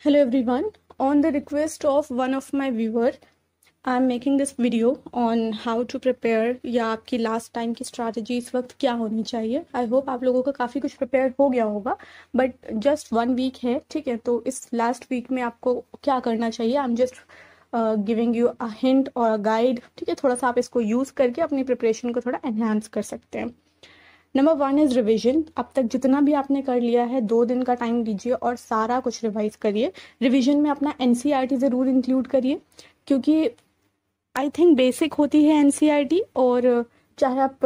Hello everyone. On the request of one of my viewer, I am making this video on how to prepare या आपकी last time की strategy इस वक्त क्या होनी चाहिए। आई होप आप लोगों का काफ़ी कुछ प्रिपेयर हो गया होगा, बट जस्ट 1 वीक है, ठीक है। तो इस लास्ट वीक में आपको क्या करना चाहिए, I am just giving you a hint और अ गाइड, ठीक है। थोड़ा सा आप इसको यूज़ करके अपनी प्रिपरेशन को थोड़ा एनहांस कर सकते हैं। Number 1 is revision. अब तक जितना भी आपने कर लिया है 2 दिन का टाइम लीजिए और सारा कुछ रिवाइज करिए। रिविजन में अपना एनसीईआरटी ज़रूर इंक्लूड करिए, क्योंकि आई थिंक बेसिक होती है एनसीईआरटी। और चाहे आप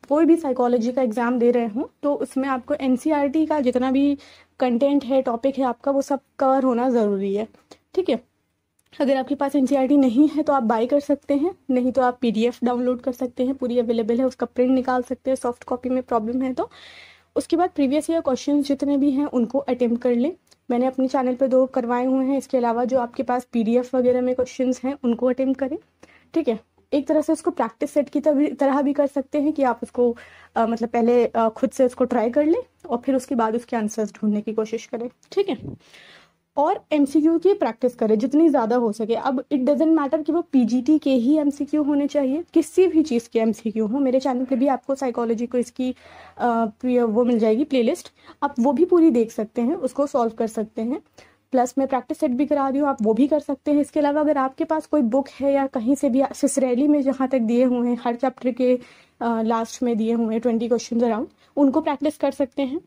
कोई भी साइकोलॉजी का एग्ज़ाम दे रहे हों तो उसमें आपको एनसीईआरटी का जितना भी कंटेंट है, टॉपिक है आपका, वो सब कवर होना ज़रूरी है, ठीक है। अगर आपके पास एनसीईआरटी नहीं है तो आप बाय कर सकते हैं, नहीं तो आप पीडीएफ डाउनलोड कर सकते हैं, पूरी अवेलेबल है, उसका प्रिंट निकाल सकते हैं। सॉफ्ट कॉपी में प्रॉब्लम है तो उसके बाद प्रीवियस ईयर क्वेश्चंस जितने भी हैं उनको अटेम्प्ट कर लें। मैंने अपने चैनल पे 2 करवाए हुए हैं। इसके अलावा जो आपके पास पीडीएफ वगैरह में क्वेश्चंस हैं उनको अटेम्प्ट करें, ठीक है। एक तरह से उसको प्रैक्टिस सेट की तरह भी कर सकते हैं कि आप उसको मतलब पहले खुद से उसको ट्राई कर लें और फिर उसके बाद उसके आंसर्स ढूंढने की कोशिश करें, ठीक है। और एमसीक्यू की प्रैक्टिस करें जितनी ज़्यादा हो सके। अब इट डजेंट मैटर कि वो पीजीटी के ही एमसीक्यू होने चाहिए, किसी भी चीज़ के एमसीक्यू हो। मेरे चैनल पे भी आपको साइकोलॉजी को इसकी वो मिल जाएगी प्लेलिस्ट, आप वो भी पूरी देख सकते हैं, उसको सॉल्व कर सकते हैं। प्लस मैं प्रैक्टिस सेट भी करा रही हूँ, आप वो भी कर सकते हैं। इसके अलावा अगर आपके पास कोई बुक है या कहीं से भी सिसरैली में जहाँ तक दिए हुए हैं, हर चैप्टर के लास्ट में दिए हुए हैं 20 क्वेश्चन अराउंड, उनको प्रैक्टिस कर सकते हैं,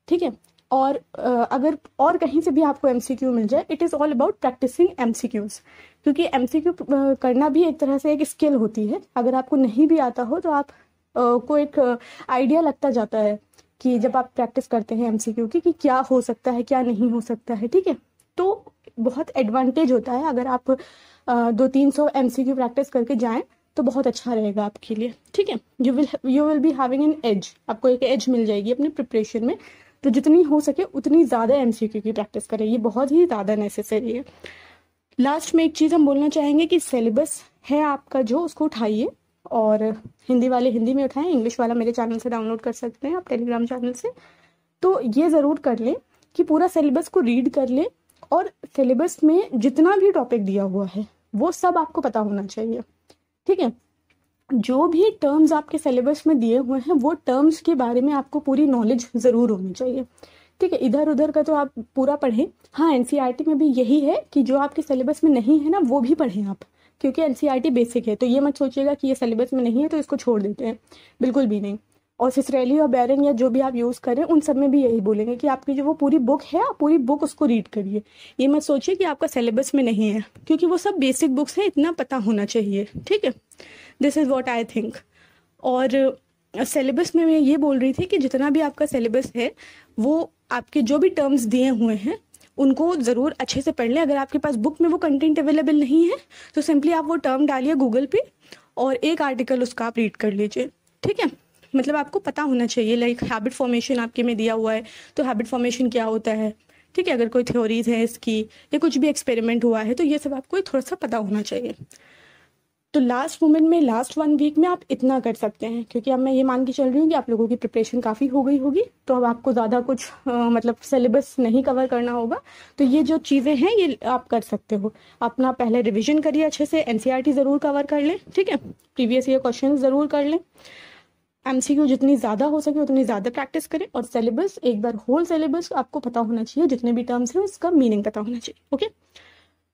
ठीक है। और अगर और कहीं से भी आपको एमसीक्यू मिल जाए, it is all about practising MCQs, क्योंकि एमसीक्यू करना भी एक तरह से एक स्किल होती है। अगर आपको नहीं भी आता हो तो आप को एक आइडिया लगता जाता है कि जब आप प्रैक्टिस करते हैं एमसीक्यू की कि क्या हो सकता है, क्या नहीं हो सकता है, ठीक है। तो बहुत एडवांटेज होता है अगर आप 200-300 एमसीक्यू प्रैक्टिस करके जाएं तो बहुत अच्छा रहेगा आपके लिए, ठीक है। You will be having an edge, आपको एक एज मिल जाएगी अपनी प्रिपरेशन में। तो जितनी हो सके उतनी ज़्यादा एमसीक्यू की प्रैक्टिस करें, ये बहुत ही ज़्यादा नेसेसरी है। लास्ट में एक चीज़ हम बोलना चाहेंगे कि सिलेबस है आपका जो, उसको उठाइए और हिंदी वाले हिंदी में उठाएं, इंग्लिश वाला मेरे चैनल से डाउनलोड कर सकते हैं आप, टेलीग्राम चैनल से। तो ये ज़रूर कर लें कि पूरा सिलेबस को रीड कर लें और सिलेबस में जितना भी टॉपिक दिया हुआ है वो सब आपको पता होना चाहिए, ठीक है। जो भी टर्म्स आपके सिलेबस में दिए हुए हैं वो टर्म्स के बारे में आपको पूरी नॉलेज ज़रूर होनी चाहिए, ठीक है। इधर उधर का तो आप पूरा पढ़ें। हाँ, एनसीईआरटी में भी यही है कि जो आपके सिलेबस में नहीं है ना वो भी पढ़ें आप, क्योंकि एनसीईआरटी बेसिक है। तो ये मत सोचिएगा कि ये सिलेबस में नहीं है तो इसको छोड़ देते हैं, बिल्कुल भी नहीं। और सिसरैली और बैरन या जो भी आप यूज़ करें उन सब में भी यही बोलेंगे कि आपकी जो वो पूरी बुक है, आप पूरी बुक उसको रीड करिए। ये मत सोचिए कि आपका सिलेबस में नहीं है, क्योंकि वो सब बेसिक बुक्स हैं, इतना पता होना चाहिए, ठीक है। This is what I think. और सिलेबस में मैं ये बोल रही थी कि जितना भी आपका सिलेबस है वो आपके जो भी टर्म्स दिए हुए हैं उनको ज़रूर अच्छे से पढ़ लें। अगर आपके पास बुक में वो कंटेंट अवेलेबल नहीं है तो सिंपली आप वो टर्म डालिए गूगल पे और एक आर्टिकल उसका आप रीड कर लीजिए, ठीक है। मतलब आपको पता होना चाहिए, लाइक हैबिट फॉर्मेशन आपके में दिया हुआ है तो हैबिट फॉर्मेशन क्या होता है, ठीक है। अगर कोई थ्योरीज है इसकी या कुछ भी एक्सपेरिमेंट हुआ है तो ये सब आपको थोड़ा सा पता होना चाहिए। तो लास्ट मोमेंट में, लास्ट 1 वीक में आप इतना कर सकते हैं, क्योंकि अब मैं ये मान के चल रही हूँ कि आप लोगों की प्रिपरेशन काफ़ी हो गई होगी, तो अब आपको ज़्यादा कुछ मतलब सिलेबस नहीं कवर करना होगा। तो ये जो चीज़ें हैं ये आप कर सकते हो। अपना पहले रिविजन करिए अच्छे से, एनसीईआरटी ज़रूर कवर कर लें, ठीक है। प्रीवियस ईयर क्वेश्चन ज़रूर कर लें, एमसीक्यू जितनी ज़्यादा हो सके उतनी ज़्यादा प्रैक्टिस करें। और सिलेबस एक बार होल सिलेबस आपको पता होना चाहिए, जितने भी टर्म्स हैं उसका मीनिंग पता होना चाहिए, ओके।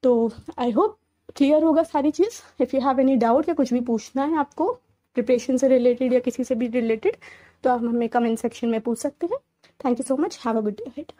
तो आई होप क्लियर होगा सारी चीज़। If you have any doubt या कुछ भी पूछना है आपको प्रिपरेशन से रिलेटेड या किसी से भी रिलेटेड तो आप हमें कमेंट सेक्शन में पूछ सकते हैं। Thank you so much, have a good day ahead.